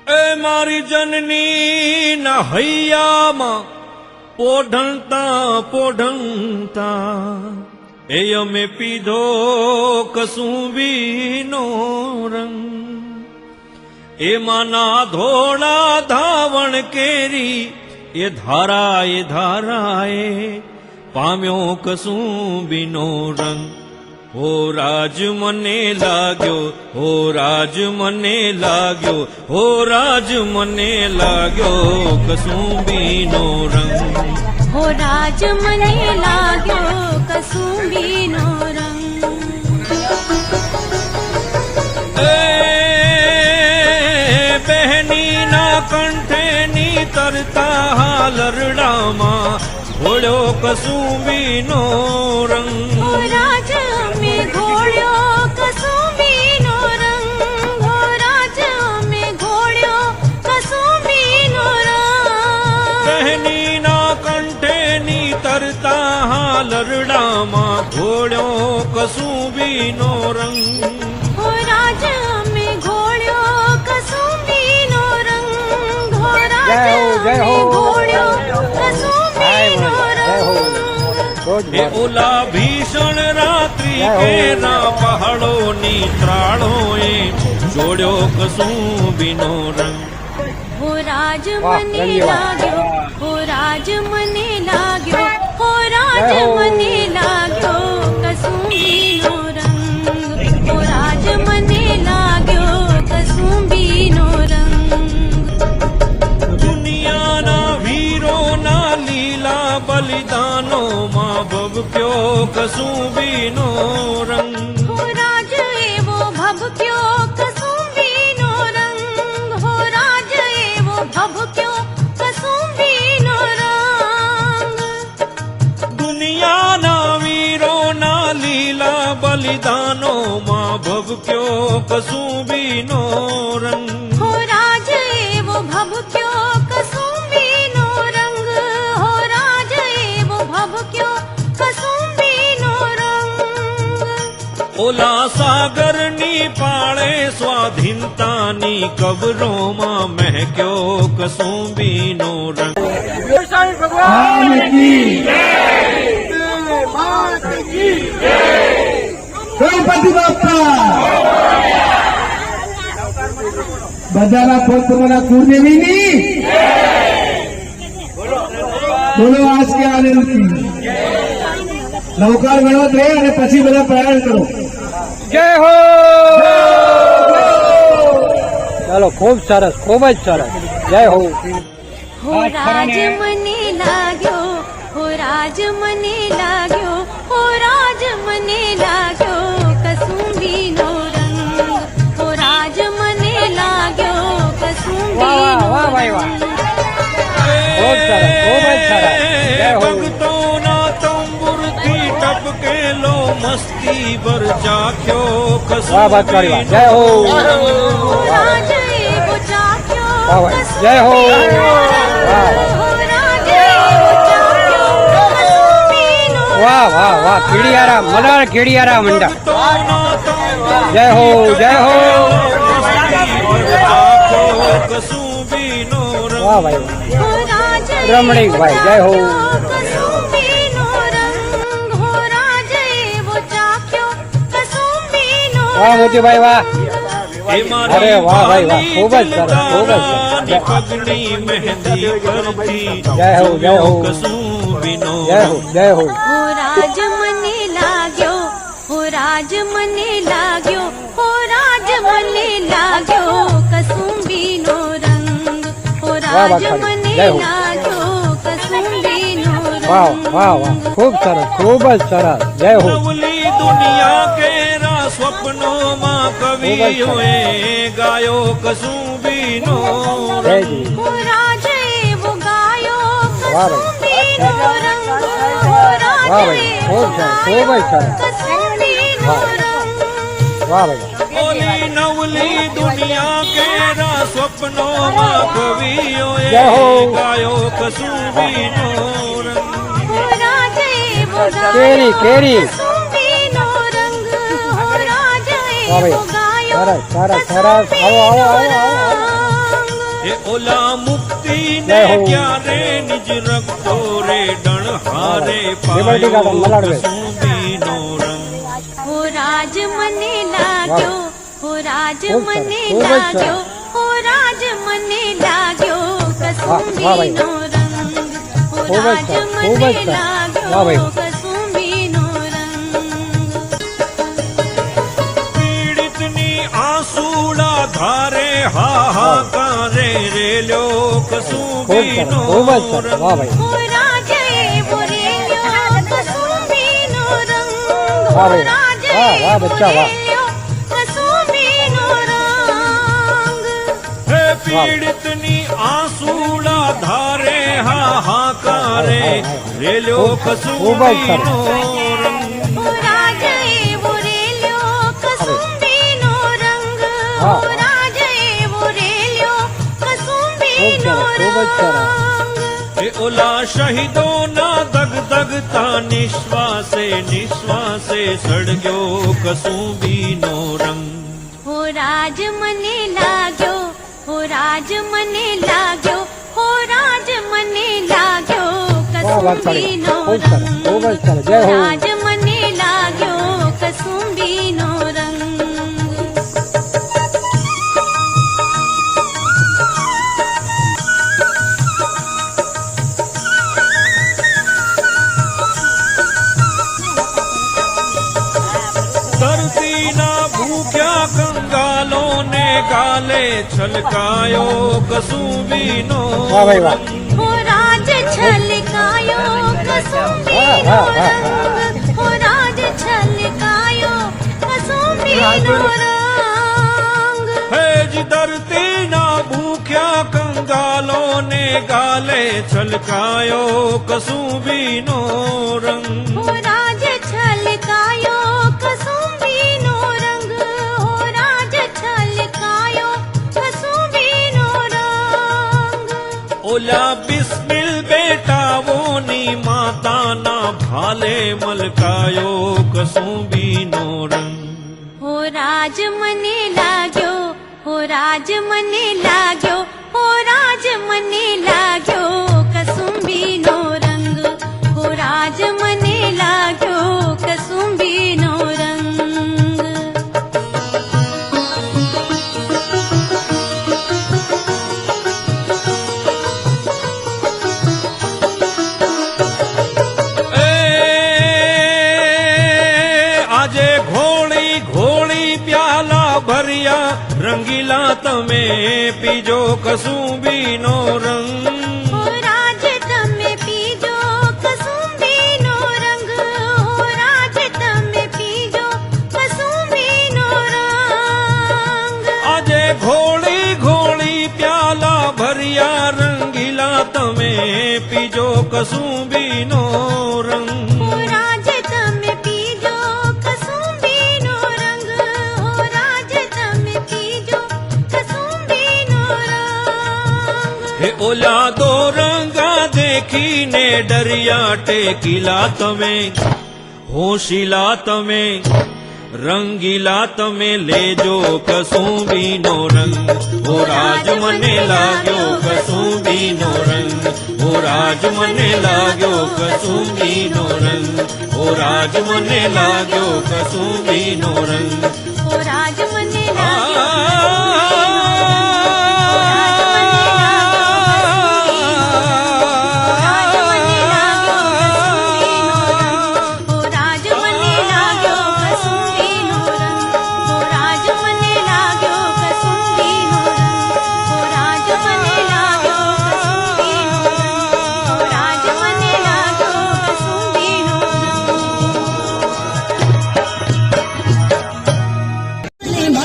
એ મારી જનની ના હૈયામાં પોઢણતા પોઢણતા એ અમે પીધો કસુંબીનો રંગ એમાંના ધોળા ધાવણ કેરી એ ધારાએ પામ્યો કસુંબીનો રંગ હો રાજ મને લાગ્યો હો રાજ મને લાગ્યો હો રાજ મને લાગ્યો કસુંબીનો રંગ હો રાજ મને લાગ્યો કસુંબીનો રંગ એ બહેનીના કંઠેની તરતા હાલરડામાં ઘોડ્યો કસુંબીનો રંગ હો રાજ અમે ઘોડ્યો કસુંબીનો રંગ હો રાજ અમે ઘોડ્યો કસુંબીનો રંગ બહેનીના કંઠેની તરતા હાલરડામાં ઘોડ્યો કસુંબીનો રંગ હો રાજ અમે ઘોડ્યો કસુંબીનો રંગ હો રાજ અમે ઘોડ્યો કસુંબીનો રંગ એ ઓલા ભીષણ રાત્રિ કેરા પહાડોની ત્રાળોએ જોડ્યો કસુંબીનો રંગ હો રાજ મને લાગ્યો હો રાજ મને લાગ્યો હો રાજ મને લાગ્યો કસુંબીનો રંગ હો રાજ મને લાગ્યો કસુંબીનો રંગ દુનિયાના વીરોના લીલા બલિદાનોમાં ભભક્યો કસુંબીનો રંગ હો રાજ એવો ભભક્યો કસુંબીનો રંગ હો રાજ એવો ભભક્યો કસુંબીનો રંગ દુનિયાના વીરોના લીલા બલિદાનોમાં ભભક્યો કસુંબીનો રંગ હો રાજ એવો ભભક્યો કસુંબીનો રંગ હો રાજ એવો ભભક્યો કસુંબીનો રંગ ઓલા સાગરની પાળે સ્વાધીનતાની કબરોમાં મહેક્યો કસુંબીનો રંગ ગણપતિ બાપ્પા બધાના ફોન તમારા કુળદેવીની બોલો આજ કે આનંદથી નૌકાર ગણવત રહે અને પછી બધા પ્રયાણ કરો. જય હો. ચાલો, ખૂબ સરસ, ખૂબ જ સરસ. જય હો. હો રાજ મને લાગ્યો હો રાજ મને લાગ્યો હો રાજ મને લાગ્યો કસુંબીનો રંગ હો રાજ મને લાગ્યો કસુંબીનો વાહ, ભાઈ, વાહ. રંગ ખૂબ સરસ, ખૂબ જ સરસ. જય હો. ભક્તોના તંબુરથી ટપકેલો મસ્તી ભર ચાખ્યો વાહ, ભક્તવાળી વાહ. જય હો. હો રાજ એવો ચાખ્યો વાહ, ભાઈ. જય હો. વાહ. હો રાજ એવો ચાખ્યો કસુંબીનો વાહ વાહ વાહ. ખીડિયારા મલાર ખીડિયારા મંડા. જય હો. જય હો. કસુંબીનો વાહ ભાઈ વાહ. હો રાજ રમણીક ભાઈ. જય હો. કસુંબીનો રંગ હો રાજ એવો ચાખ્યો કસુંબીનો વાહ મોતીભાઈ વાહ. અરે વાહ ભાઈ વાહ. ખૂબ જ સરસ, ખૂબ જ સરસ. પગની મહેંદી પરથી જય હો. જય હો. કસુંબીનો જય હો. જય હો. હો રાજ મને લાગ્યો હો રાજ મને લાગ્યો હો રાજ મને લાગ્યો કસુંબીનો રંગ હો વાહ, રાજ બાપા. મને જય હો. લાગ્યો કસુંબીનો વાહ રંગ વાહ વાહ. ખૂબ સરસ, ખૂબ જ સરસ. જય હો. નવલી દુનિયા કેરા સ્વપ્નોમાં કવિઓએ ગાયો કસુંબીનો જય રંગ જી. હો રાજ એવો ગાયો વાહ ભાઈ. કસુંબીનો રંગ હો રાજ વાહ ભાઈ. ખૂબ સરસ, ખૂબ જ સરસ. કસુંબીનો વાહ. રંગ વાહ ભાઈ. ઓલી નવલી દુનિયા કેરા સ્વપ્નોમાં કવિઓએ જય હો. ગાયો કસુંબીનો રંગ હો રાજ એવો કેરી કેરી. કસુંબીનો રંગ હો રાજ વાહ એવો ભાઈ. ગાયો સરસ સરસ સરસ. આવો આવો આવો આવો. એ ઓલા મુક્તિ જય ને હો. ક્યારે નિજ રખતો રે ડણ હારે લિબર્ટી ગાર્ડન, મલાડવે. કસુંબીનો રંગ હો રાજ મને લાગ્યો હો રાજ ખૂબ સરસ, મને ખૂબ જ લાગ્યો હો રાજ મને લાગ્યો કસુંબીનો રંગ હો ખૂબ જ રાજ સરસ, ખૂબ જ મને સરસ. વાહ લાગ્યો ભાઈ. કસુંબીનો રંગ પીડિતની આંસુડા ધારે હાહાકારે રેલ્યો કસુંબીનો ખૂબ જ સરસ. વાહ ભાઈ. હો રાજ એવો રેલ્યો કસુંબીનો રંગ હો વાહ ભાઈ. રાજ વાહ, વાહ એવો બચ્ચા, વાહ. રેલ્યો કસુંબીનો રંગ હે પીડિતની આંસુડા ધારે હાહાકારે રેલ્યો કસુંબીનો રંગ હો રાજ એવો રેલ્યો કસુંબીનો રંગ હો હા. રાજ એવો રેલ્યો કસુંબીનો ખૂબ જ સરસ. રંગ એ ઓલા શહીદોના દગદગતા નિશ્વાસે નિશ્વાસે સળગ્યો કસુંબીનો રંગ હો રાજ મને લાગ્યો હો રાજ મને લાગ્યો હો રાજ મને લાગ્યો વાહ, વાત કરી. કસુંબીનો ખૂબ સરસ, રંગ ખૂબ જ સરસ. જય હો. રાજ મને લાગ્યો કસુંબીનો રંગ ધરતીના ભૂખ્યા કંગાલોને ગાલે છલકાયો કસુંબીનો વાહ ભાઈ, વાહ. હો રાજ છલકાયો કસુંબીનો વાહ, વાહ, વાહ. રંગ હો રાજ છલકાયો કસુંબીનો રંગ હેજ ધરતીના ભૂખ્યા કંગાલોને ગાલે છલકાયો કસુંબીનો રંગ હો રાજ છલકાયો કસુંબીનો રંગ હો રાજ છલકાયો કસુંબીનો રંગ ઓલા બિસ્મિલ બેટાઓની માતાના ભાલે મલકાયો કસુંબીનો રંગ હો રાજ મને લાગ્યો હો રાજ મને લાગ્યો હો રાજ મને લાગ્યો કસુંબીનો રંગ હો રાજ મને લાગ્યો કસુંબીનો રંગ એ આજે ઘોળી ઘોળી પ્યાલા ભર્યા રંગીલા તમે પીજો કસુંબીનો રંગ હો રાજ તમે પીજો કસુંબીનો રંગ હો રાજ તમે પીજો કસુંબીનો રંગ આજે ઘોળી ઘોળી પ્યાલા ભર્યા રંગીલા તમે પીજો કસુંબીનો રંગ હો રાજ તમે પીજો કસુંબીનો રંગ હો રાજ તમે પીજો કસુંબીનો રંગ હે ઓલા દો રંગા દેખીને ડરિયા ટેકીલા તમે હોશીલા તમે રંગીલા તમે લેજો કસુંબીનો રંગ ઓ રાજ મને લાગ્યો કસુંબીનો રંગ ઓ રાજ મને લાગ્યો કસુંબીનો રંગ ઓ રાજ મને લાગ્યો કસુંબીનો રંગ હો રાજ મને લાગ્યો હો રાજ મને લાગ્યો કસુંબીનો રંગ હો રાજ મને લાગ્યો કસુંબીનો રંગ હો રાજ મને લાગ્યો કસુંબીનો રંગ હો રાજ મને લાગ્યો કસુંબીનો રંગ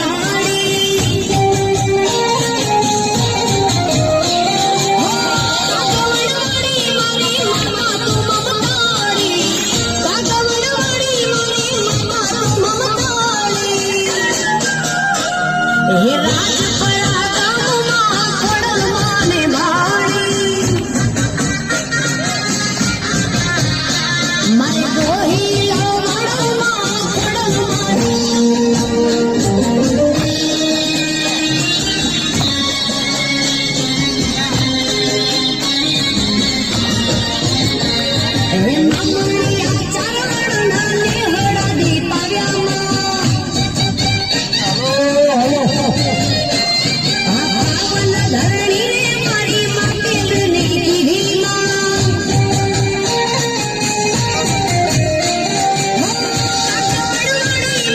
ધરણી રે મારી માતે ને કીધી માં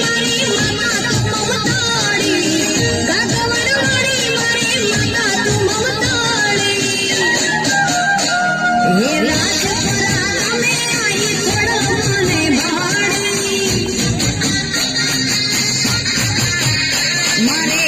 મારી માતા તું મમતાળી કાગવડવાળી મારી માતા તું મમતાળી હે રાજપુરા મે આઈ થોડો મને ભાડી મારે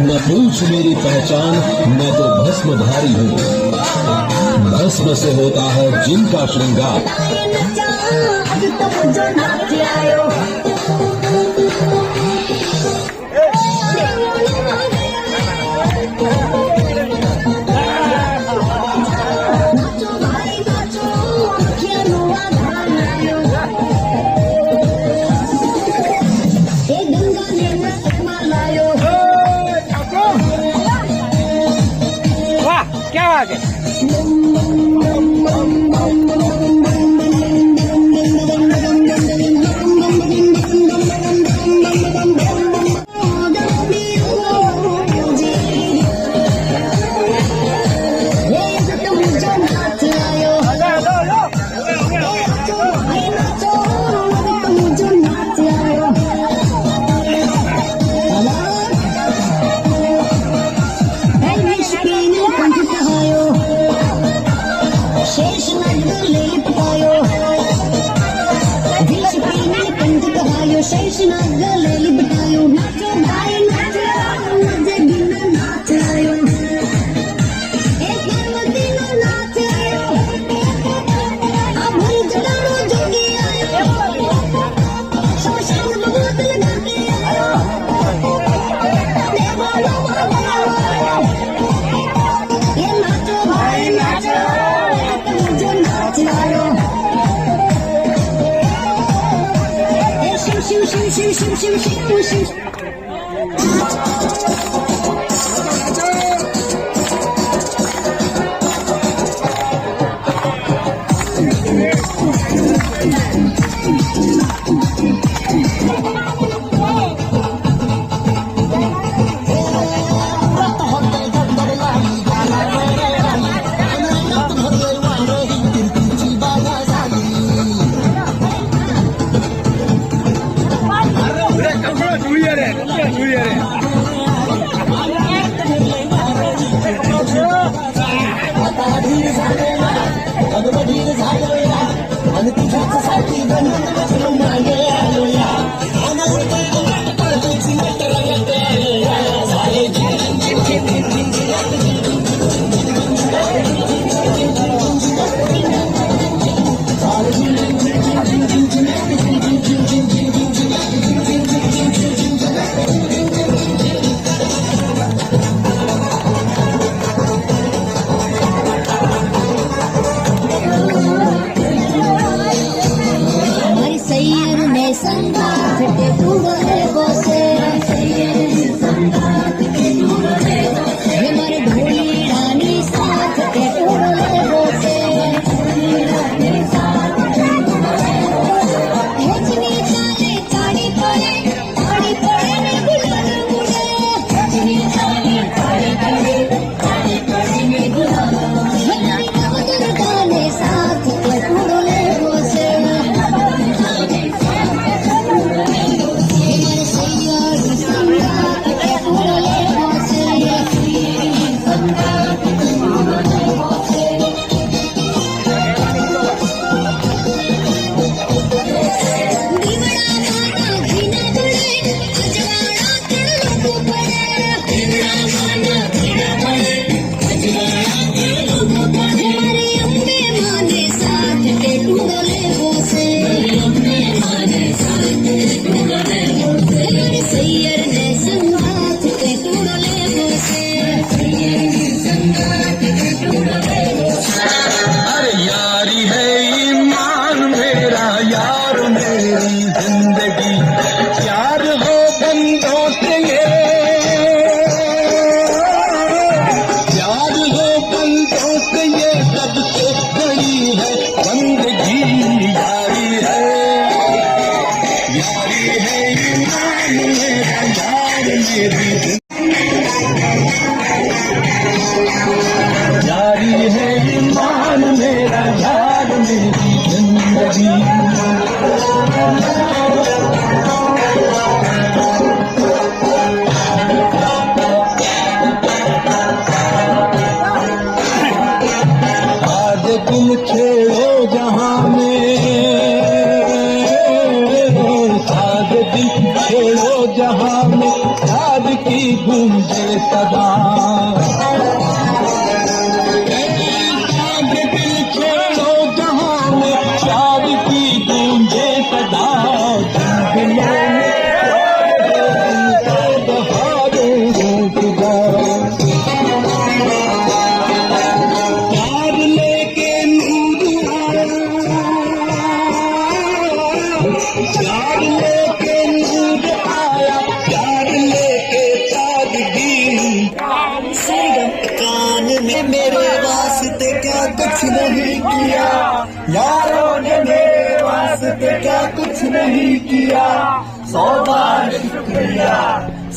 न पूछ मेरी पहचान, मैं तो भस्मधारी हूँ। भस्म से होता है जिनका श्रृंगार। महाराज। प्यार लेके सादगी कान में मेरे वास्ते क्या कुछ नहीं किया, यारों ने मेरे वास्ते क्या कुछ नहीं किया। 100 बार शुक्रिया,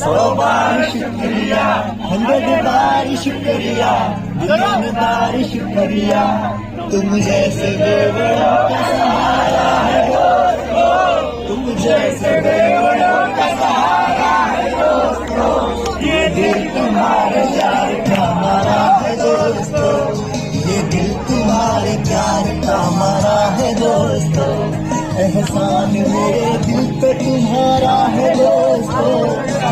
100 बार शुक्रिया, 100 बार शुक्रिया, 1,000,000 बार शुक्रिया। तुम जैसे बेवड़ों का सहारा है दोस्तों, तुम जैसे बेवड़ों का सहारा है दोस्तों। ये दिल तुम्हारे प्यार का मारा है दोस्तों, ये दिल तुम्हारे प्यार का मारा है दोस्तों। एहसान मेरे दिल पे तुम्हारा है दोस्तों,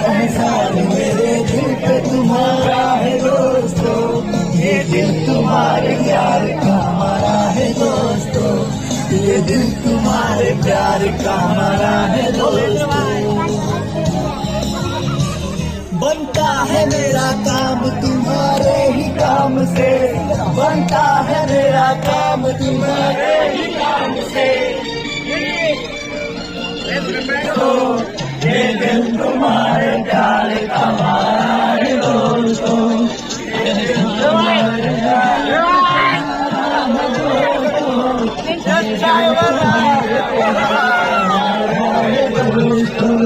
एहसान मेरे दिल पे तुम्हारा है दोस्तों। ये दिल तुम्हारे प्यार का मारा है दोस्तों, ये दिल तुम्हारे प्यार का मारा है दोस्तों। बनता है मेरा काम तुम्हारे ही काम से, बनता है मेरा काम तुम्हारे ही काम से। ये दिल तुम्हारे प्यार का मारा है दोस्तों, ये दिल तुम्हारे प्यार का मारा है दोस्तों, ये दिल तुम्हारे प्यार का मारा है दोस्तों।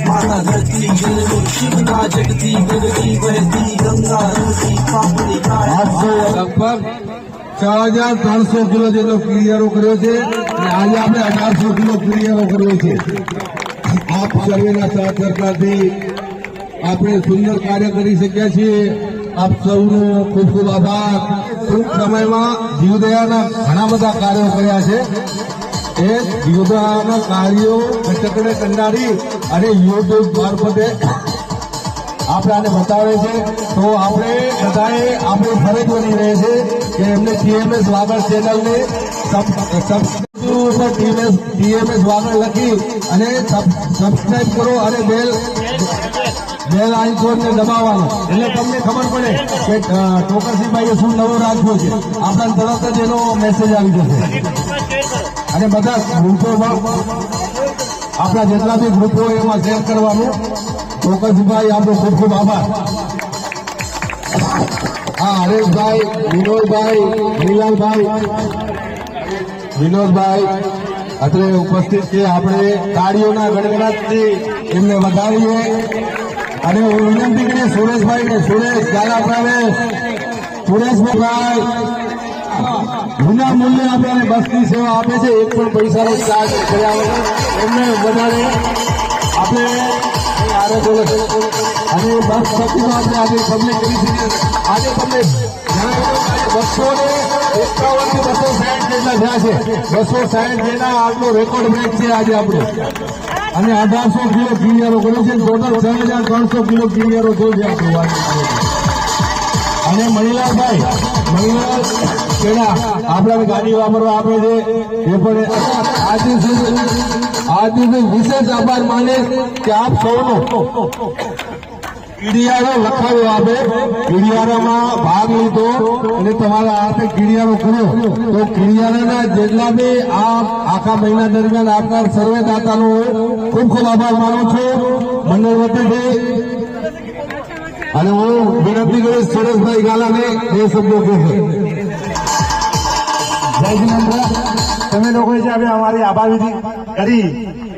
माता धरती शिवना जगती बगती बहती गंगा नदी पापड़ी લગભગ 6,300 કિલો જેટલો ક્લિયરો કર્યો છે અને આજે આપણે 1,800 કિલો ક્લિયરો કર્યો છે. આપ સર્વેના સાથ સરકારથી આપણે સુંદર કાર્ય કરી શક્યા છીએ. આપ સૌનો ખૂબ ખૂબ આભાર. ટૂંક સમયમાં જીવદયાના ઘણા બધા કાર્યો કર્યા છે. એ જીવદયાના કાર્યો ઘટકને કંડારી અને યુટ્યુબ મારફતે આપણે આને બતાવે છે. તો આપણે બધાએ આપણી ફરજ બની રહે છે કે એમને ટીએમએસ વાગડ ચેનલને ટીએમએસ વાગડ લખી અને સબસ્ક્રાઇબ કરો અને બેલ આઇકોનને દબાવવાનો, એટલે તમને ખબર પડે કે ટોકરસિંહભાઈએ શું નવો રાખ્યો છે. આપણા તરત જ એનો મેસેજ આવી જશે. અને બધા ગ્રુપોમાં આપણા જેટલા બી ગ્રુપો એમાં શેર કરવાનું. ટોકરસિંહભાઈ આપણો ખૂબ ખૂબ આભાર. હા, હરેશભાઈ, વિનોદભાઈ, વિનોદભાઈ અત્રે ઉપસ્થિત છે. આપણે તાળીઓના ગણગણાટથી એમને વધારીએ. અને હું વિનંતી કરીએ સુરેશભાઈને, સુરેશ ગાલા પ્રવેશ, સુરેશભાઈ વિના મૂલ્યે આપણને બસની સેવા આપે છે. એક પણ પૈસાનો ચાર્જ કર્યા વગર એમને વધારે આપણે અને બસ શક્તિનો આપણે આજે પબ્લિક કરી શકીએ. આજે તમને 251 થી 260 જેટલા થયા છે. 260 જેના આજનો રેકોર્ડ બ્રેક છે આજે આપણે. અને 1,800 કિલો ક્લિયરો કર્યો છે. ટોટલ 6,300 કિલો ક્લિયરો થયો છે આપણું. અને મણિલાલભાઈ કેડા આપણા ગાડી વાપરવા આપે છે. એ પણ આજે વિશેષ આભાર માને કે આપ સૌનો કીડિયારો લખાવ્યો આપે, કીડિયારામાં ભાગ લીધો અને તમારા હાથે કીડિયારો કર્યો તો કીડિયારાના જેટલા બી આ આખા મહિના દરમિયાન આપનાર સર્વે દાતાનો ખૂબ ખૂબ આભાર માનું છું મંડળ વતીથી. અને હું વિનંતી કરીશ સુરેશભાઈ ગાલાને એ શબ્દો કહેશે. જય જિનેન્દ્ર, તમે લોકોએ જે હવે અમારી આભાર વિધિ કરી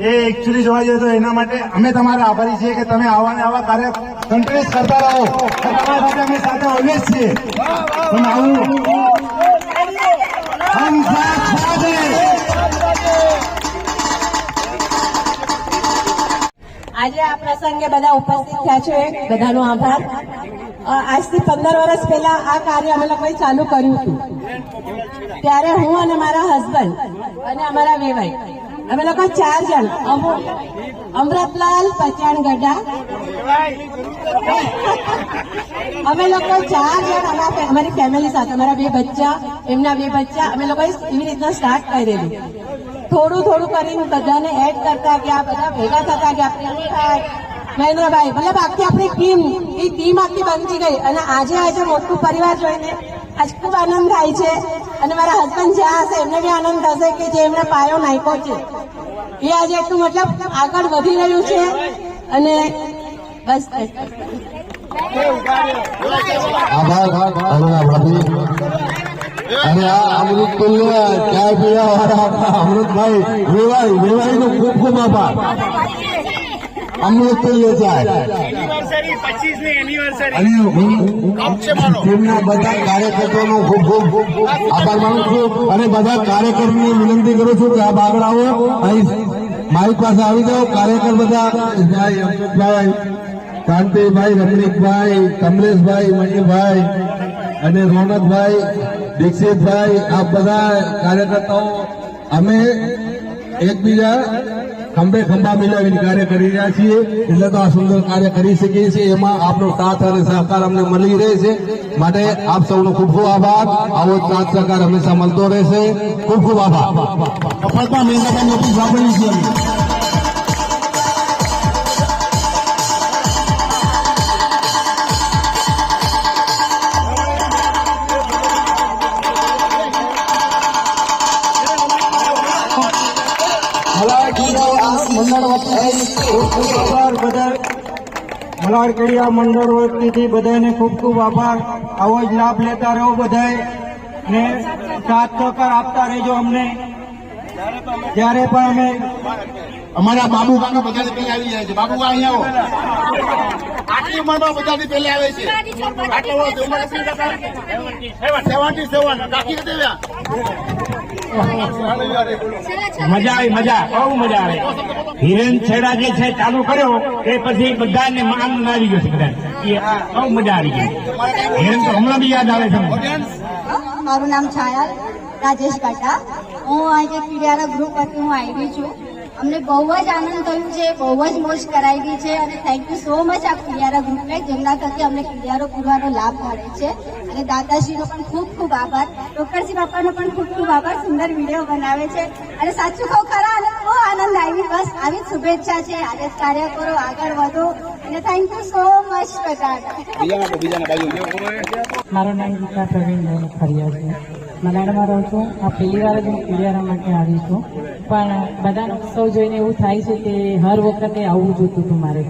એ એકચ્યુઅલી જોવા જઈએ તો એના માટે અમે તમારા આભારી છીએ કે તમે આવા ને આવા કાર્ય કન્ટિન્યુઅસ કરતા રહો. તમારા સાથે અમે સાથે ઓલવેઝ છીએ. પણ આવું હમ સાથ સાથ હૈ. આજે આ પ્રસંગે બધા ઉપસ્થિત થયા છે, બધાનો આભાર. આજથી 15 વર્ષ પહેલા આ કાર્ય અમે લોકોએ ચાલુ કર્યું હતું. ત્યારે હું અને મારા હસબન્ડ અને અમારા વેવાઈ અમે લોકો 4 જણ અમૃતલાલ પચાણ ગઢા અમે લોકો 4 જણ અમારી ફેમિલી સાથે અમારા 2 બચ્ચા એમના 2 બચ્ચા અમે લોકોએ એવી રીતના સ્ટાર્ટ કરેલું. થોડું થોડું કરીને બધાને એડ કરતા ગયા, બધા ભેગા થતા ગયા. પ્રિયંકાભાઈ, મહેન્દ્રભાઈ, મતલબ આખી આપણી ટીમ આખી બનતી ગઈ. અને આજે મોટું પરિવાર જોઈને આજ ખૂબ આનંદ થાય છે. અને મારા હસબન્ડ જ્યાં હશે એમને બી આનંદ થશે કે જે એમને પાયો નાખ્યો છે એ આજે એટલું મતલબ આગળ વધી રહ્યું છે. અને બસ આભાર ભાભી. અને આ અમૃત તુલ્ય ચાય પીવા વાળા આપણા અમૃતભાઈ વેવાઈ નો ખૂબ ખૂબ આભાર. અમૃત તુલ્ય ચાય અને ટીમના બધા કાર્યકર્તાનો ખૂબ ખૂબ આભાર માનું છું. અને બધા કાર્યકરની વિનંતી કરું છું કે આપ આગળ આવો, અહીં મારી પાસે આવી જાઓ. કાર્યકર બધા અમૃતભાઈ, કાંતિભાઈ, રમણીકભાઈ, કમલેશભાઈ, મણિભાઈ અને રોનકભાઈ, દીક્ષિતભાઈ, આ બધા કાર્યકર્તાઓ અમે એકબીજા ખંભે ખંભા મિલાવીને કાર્ય કરી રહ્યા છીએ. એટલે તો આ સુંદર કાર્ય કરી શકીએ છીએ. એમાં આપનો સાથ અને સહકાર અમને મળી રહે છે. માટે આપ સૌનો ખૂબ ખૂબ આભાર. આવો સાથ સહકાર હંમેશા મળતો રહેશે. ખૂબ ખૂબ આભાર. સફળતા મહેનત નોટિસ વાપરી છે. મલાડ કેડિયા મંડળ વતીથી બધાને ખૂબ ખૂબ આભાર. આવો જ લાભ લેતા રહો બધાએ ને સાથ સહકાર આપતા રહેજો અમને. જ્યારે પણ અમે અમારા બાબુ કાકા બધાથી પહેલા આવી જાય છે. બાબુ અહીંયા આવો. આટલી ઉંમરમાં બધાથી પહેલા આવે છે. આટલો ઉંમર 77 કાકી દેવ્યા. મજા આવી, બહુ મજા આવે. હિરેન છેડા જે છે ચાલુ કર્યો તે પછી બધાને આનંદ આવી ગયો છે. બધા બહુ મજા આવી ગઈ. હિરેન તો હમણાં બી યાદ આવે છે. મારું નામ છાયા રાજેશ કાટા. હું આજે કીડિયારા ગ્રુપ વતી હું આવી છું. અમને બહુ જ આનંદ થયું છે, બહુ જ મોજ કરાવી છે. અને થેન્ક યુ સો મચ આ કીડિયારા ગ્રુપને, જેમના થકી અમને કીડિયારો પૂરવાનો લાભ મળે છે. અને દાદાશ્રીનો પણ ખૂબ ખૂબ આભાર. ડોક્ટરજી બાપાનો પણ ખૂબ ખૂબ આભાર. સુંદર વિડીયો બનાવે છે અને સાચું કહું ખરા અને બહુ આનંદ આવી. બસ આવી જ શુભેચ્છા છે. આજે જ કાર્ય કરો, આગળ વધો અને થેન્ક યુ સો મચ બધા. મારું નામ ગીતા પ્રવીણ ફરિયાદ છે. મલાડમાં રહું છું. આ પહેલી વાર જ હું કીડિયારા માટે આવી છું. પણ બધાનો ઉત્સવ જોઈને એવું થાય છે કે હર વખતે આવવું જોતું હતું મારે.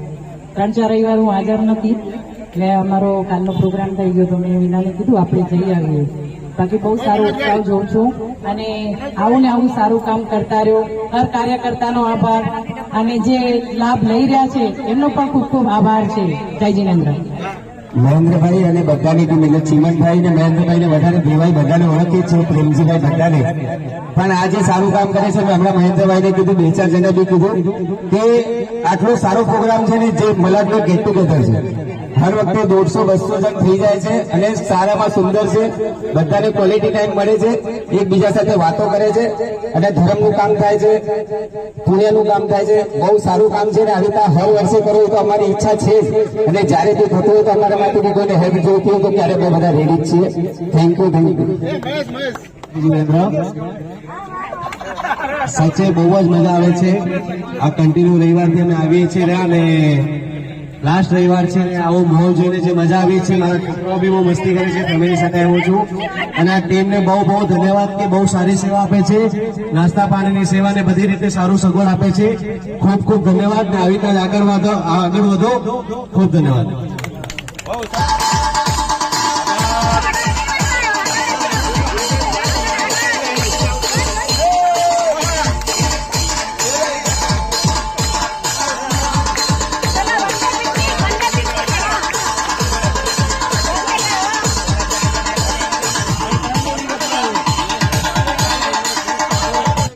3-4 રવિવાર હું હાજર નથી એટલે અમારો કાલનો પ્રોગ્રામ થઈ ગયો તો મેં વિનાને કીધું આપણે જઈ આવીએ. બાકી બહુ સારો ઉત્સાહ જોઉં છું અને આવું ને આવું સારું કામ કરતા રહ્યો. હર કાર્યકર્તાનો આભાર અને જે લાભ લઈ રહ્યા છે એમનો પણ ખૂબ ખૂબ આભાર છે. જય જિનેન્દ્ર. મહેન્દ્રભાઈ અને બધાની ટીમ એટલે ચીમનભાઈ ને મહેન્દ્રભાઈ ને બધાને દેવાઈ બધાને ઓળખીએ છીએ, પ્રેમજીભાઈ બધાને. પણ આ જે સારું કામ કરે છે હમણાં મહેન્દ્રભાઈ ને કીધું, 2-4 જણે બી કીધું કે આટલો સારો પ્રોગ્રામ છે ને જે મલાડનો ગેટ ટુગેધર છે. હર વખતે 150-200 જણ થઈ જાય છે અને સારામાં સુંદર છે. બધાને ક્વોલિટી ટાઈમ મળે છે, એકબીજા સાથે વાતો કરે છે અને ધર્મનું કામ થાય છે, પુણ્યનું કામ થાય છે. બહુ સારું કામ છે ને આવી રીતે હર વર્ષે કરવું તો અમારી ઈચ્છા છે જ. અને જ્યારે તે થતું હોય તો અમારા માટે બી કોઈને હેલ્પ જોઈતી હોય તો ત્યારે અમે બધા રેડી જ છીએ. Thank you. સાચે બહુ જ મજા આવે છે. આ કન્ટિન્યુ રવિવારથી અમે આવીએ છીએ અને લાસ્ટ રવિવાર છે અને આવો માહોલ જોઈને જે મજા આવી છે, મારા છોકરાઓ બી બહુ મસ્તી કરે છે, ફેમિલી સાથે આવ્યો છું અને આ ટીમને બહુ બહુ ધન્યવાદ કે બહુ સારી સેવા આપે છે, નાસ્તા પાણીની સેવા ને બધી રીતે સારું સગવડ આપે છે. ખૂબ ખૂબ ધન્યવાદ ને આવી રીતે આગળ વધો. ખૂબ ધન્યવાદ.